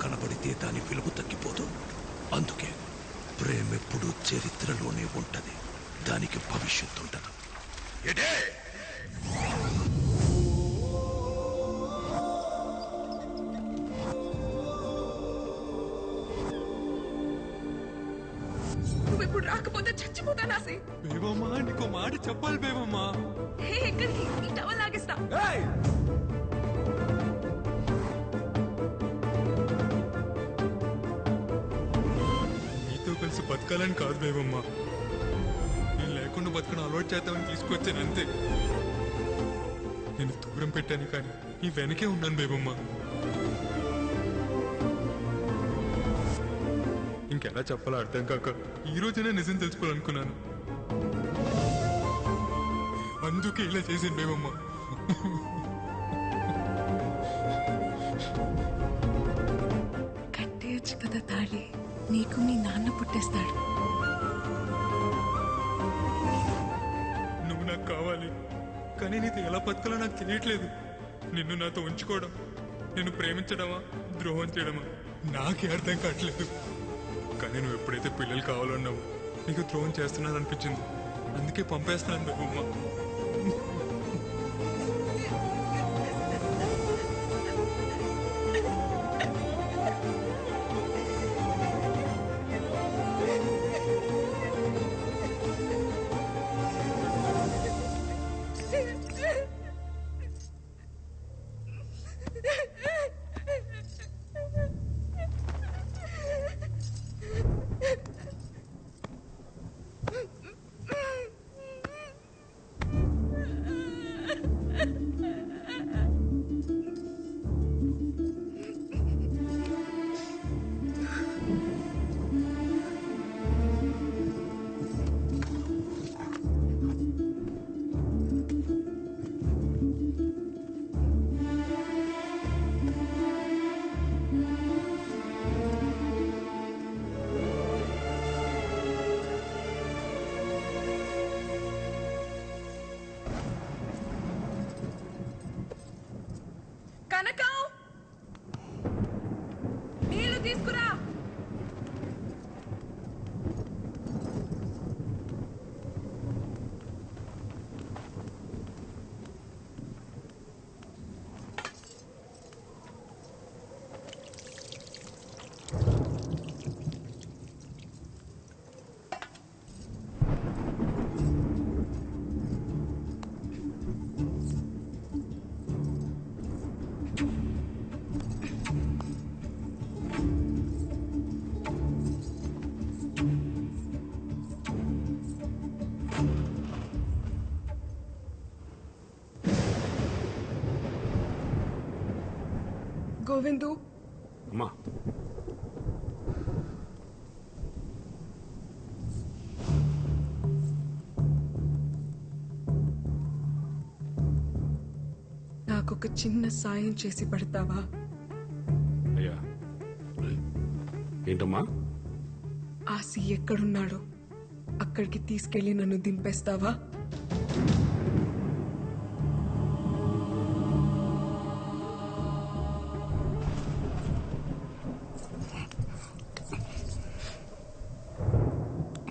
కనబడితే దాని విలువ తగ్గిపోదు. అందుకే ప్రేమెప్పుడు చరిత్రలోనే ఉంటది, దానికి భవిష్యత్తు ఉండదు. నువ్విప్పుడు రాకపోతే చచ్చిపోతానా? బేబమ్మా, నీకు మాట చెప్పాలి బేబమ్మా. ఎక్కడికి? ఈ టవల్ లాగేస్తా. నీతో కలిసి బతకాలని కాదు బేబమ్మా, నేను లేకుండా బతకడం అలవాటు చేద్దామని తీసుకొచ్చాను అంతే. నేను దూరం పెట్టాను కానీ నీ వెనకే ఉన్నాను బేబమ్మా. ఇంకెలా చెప్పాలో అర్థం కాక ఈ రోజునే నిజం తెలుసుకోవాలనుకున్నాను. అందుకే ఇలా చేసింది బేబమ్మా. కట్టేయచ్చు కదా తాళి, నీకు నీ నాన్న పుట్టేస్తాడు. నువ్వు నాకు కావాలి, కానీ నీతో ఎలా బతకాలో నాకు తెలియట్లేదు. నిన్ను నాతో ఉంచుకోవడం, నిన్ను ప్రేమించడమా ద్రోహం చేయడమా నాకే అర్థం కావట్లేదు. కానీ నువ్వు ఎప్పుడైతే పిల్లలు కావాలన్నావు నీకు ద్రోహం చేస్తున్నాను అనిపించింది, అందుకే పంపేస్తున్నాను బేబమ్మా. కనకం, నీళ్లు తీసుకురా. గోవిందు, అమ్మా, నాకొక చిన్న సాయం చేసి పడతావా? అయ్యా, ఏంటమ్మా? ఆసి ఎక్కడున్నాడో అక్కడికి తీసుకెళ్లి నన్ను దింపేస్తావా?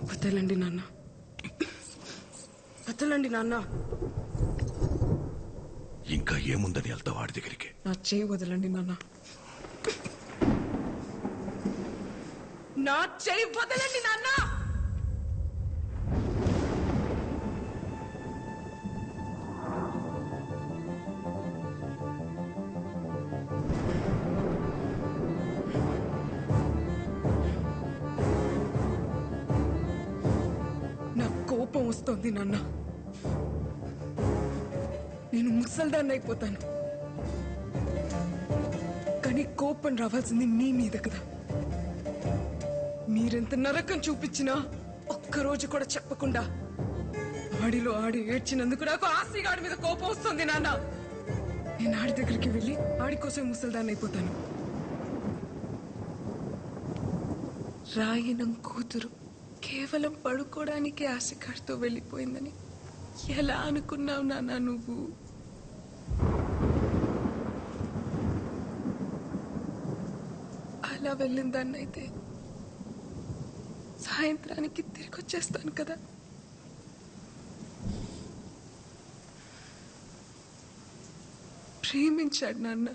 వదలండి నాన్న, వదలండి నాన్న. ఇంకా ఏముందని వెళ్తా వాడి దగ్గరికి? నా చేయి వదలండి నాన్న, నా చేయి వదలండి నాన్న. కోపం వస్తోంది నాన్న, నేను ముసల్దాన్ని అయిపోతాను. కానీ కోపం రావాల్సింది నీ మీద కదా. మీరెంత నరకం చూపించినా ఒక్కరోజు కూడా చెప్పకుండా ఆడిలో ఆడి ఏడ్చినందుకు నాకు ఆసిగాడి మీద కోపం వస్తుంది నాన్న. నేను ఆడి దగ్గరికి వెళ్ళి ఆడి కోసం ముసల్దాన్ని అయిపోతాను. రాయనం కూతురు కేవలం పడుకోవడానికి ఆశకాడితో వెళ్ళిపోయిందని ఎలా అనుకున్నావు నాన్న నువ్వు? అలా వెళ్ళిందాన్నైతే సాయంత్రానికి తిరిగి వచ్చేస్తాను కదా. ప్రేమించాడు నాన్న.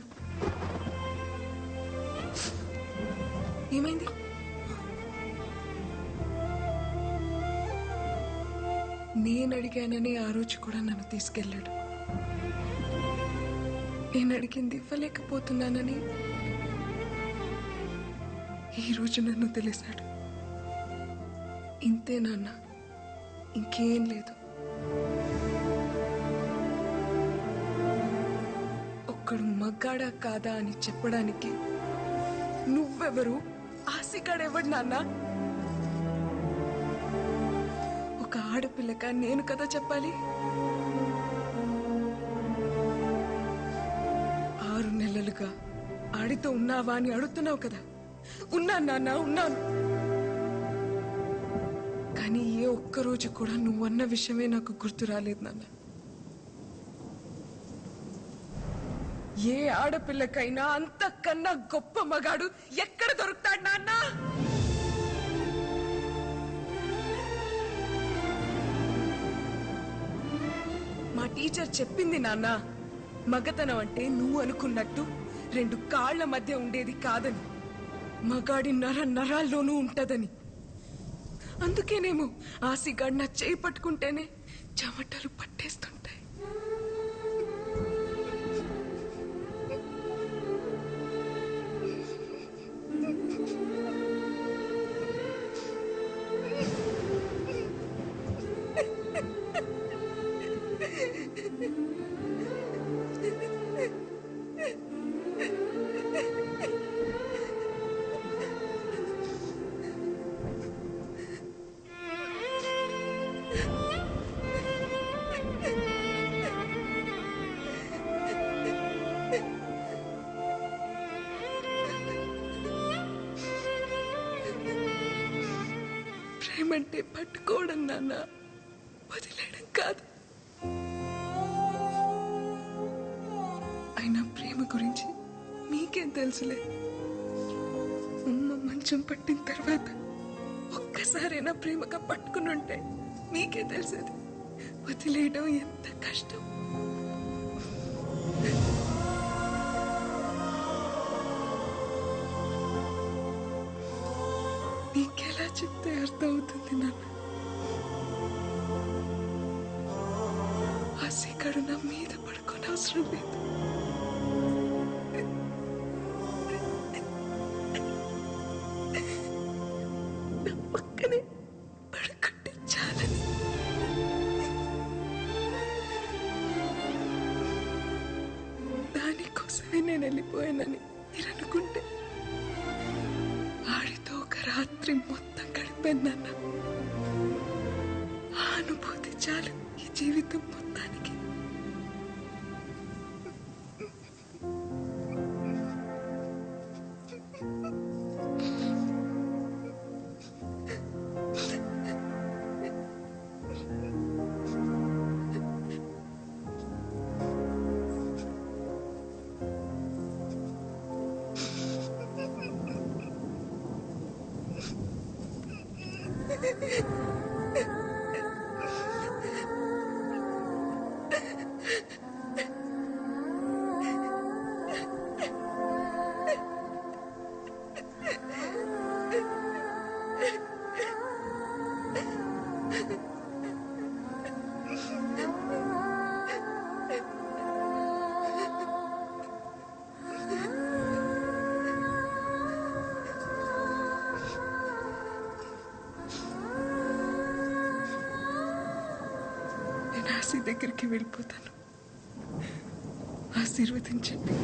ఏమైంది? నేను అడిగానని ఆ రోజు కూడా నన్ను తీసుకెళ్ళాడు. నేను అడిగింది ఇవ్వలేకపోతున్నానని ఈ రోజు నన్ను తెలిసాడు. ఇంతే నాన్న, ఇంకేం లేదు. ఒక్కడు మగ్గాడా కాదా అని చెప్పడానికి నువ్వెవరు, ఆశగాడెవడు నాన్న? ఒక ఆడపిల్లక నేను కదా చెప్పాలి. 6 నెలలుగా ఆడితో ఉన్నావా అని అడుగుతున్నావు కదా. ఉన్నాను నాన్న, ఉన్నాను. కానీ ఏ ఒక్కరోజు కూడా నువ్వన్న విషయమే నాకు గుర్తు రాలేదు నాన్న. ఏ ఆడపిల్లకైనా అంతకన్నా గొప్ప మగాడు ఎక్కడ దొరుకుతాడు నాన్న? మా టీచర్ చెప్పింది నాన్న, మగతనం అంటే నువ్వు అనుకున్నట్టు 2 కాళ్ల మధ్య ఉండేది కాదని, మగాడి నరాల్లోనూ ఉంటదని. అందుకేనేమో ఆసిగాడు నా చేయి పట్టుకుంటేనే చెమటలు పట్టేస్తుంటాయి. ప్రేమంటే పట్టుకోవడం నాన్న, వదిలేయడం కాదు. అయినా ప్రేమ గురించి మీకేం తెలుసులే. మంచం పట్టిన తర్వాత ఒక్కసారైనా ప్రేమగా పట్టుకుని ఉంటే మీకే తెలిసేది వదిలేయడం ఎంత కష్టం. నీకెలా చెప్తే అర్థం అవుతుంది నాన్న? ఆ సిగడు నా మీద పడుకోని అవసరం లేదు. నా పక్కనే పడుకుంటే చాలని. దానికోసమే నేను వెళ్ళిపోయానని మీరు అనుకుంటే ఆడితో ఒక రాత్రి మొత్తం గడిపాను. ఆ అనుభూతి చాలు ఈ జీవితం మొత్తానికి. ఆశీ దగ్గరికి వెళ్ళిపోతాను. ఆశీర్వదించండి.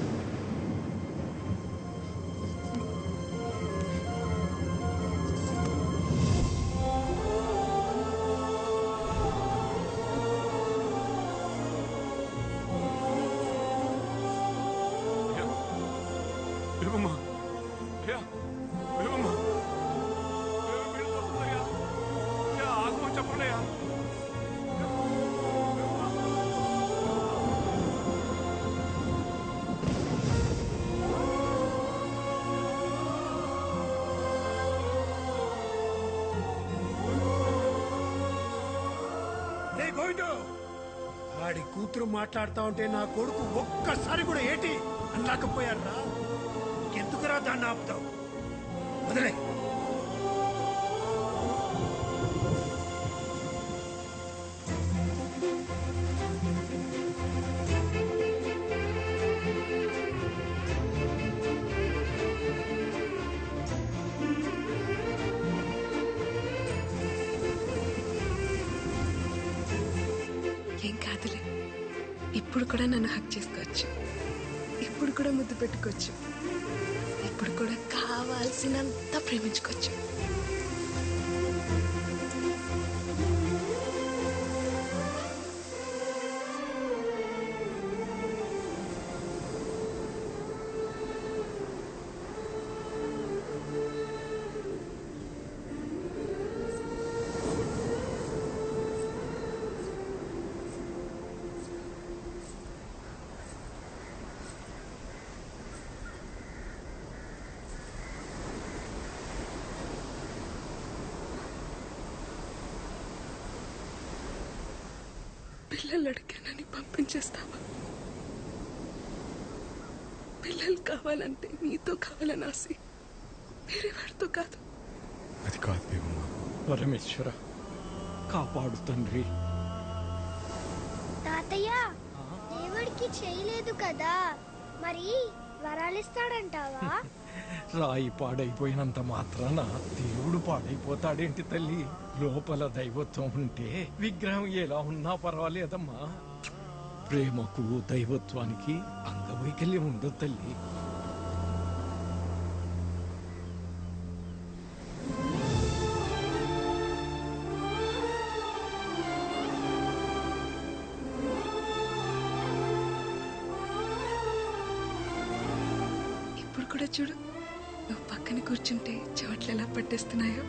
గోవిందు ఆడి కూతురు మాట్లాడుతా ఉంటే నా కొడుకు ఒక్కసారి కూడా ఏటి అనలేకపోయారా? ఎందుకురా దాన్ని ఆపుతావు? వదిలే. ఏం కాదులే, ఇప్పుడు కూడా నన్ను హక్ చేసుకోవచ్చు, ఇప్పుడు కూడా ముద్దు పెట్టుకోవచ్చు, ఇప్పుడు కూడా కావాల్సినంత ప్రేమించుకోవచ్చు. పిల్లలు అడిగానని పంపించేస్తావా? పిల్లలు కావాలంటే నీతో కావాలని ఆశ, వేరే వాడితో కాదు. అది కాదు దేవమ్మ. పరమేశ్వర కాపాడు తండ్రి. తాతయ్య దేవుడికి చేయలేదు కదా, మరి వరాలిస్తాడంటావా? రాయి పాడైపోయినంత మాత్రాన దేవుడు పాడైపోతాడేంటి తల్లి? లోపల దైవత్వం ఉంటే విగ్రహం ఎలా ఉన్నా పర్వాలేదమ్మా. ప్రేమకు దైవత్వానికి అంగవైకల్యం ఉండదు తల్లి. ఇప్పుడు కూడా చూడు, నువ్వు పక్కన కూర్చుంటే చోట్ల ఎలా పట్టేస్తున్నాయో.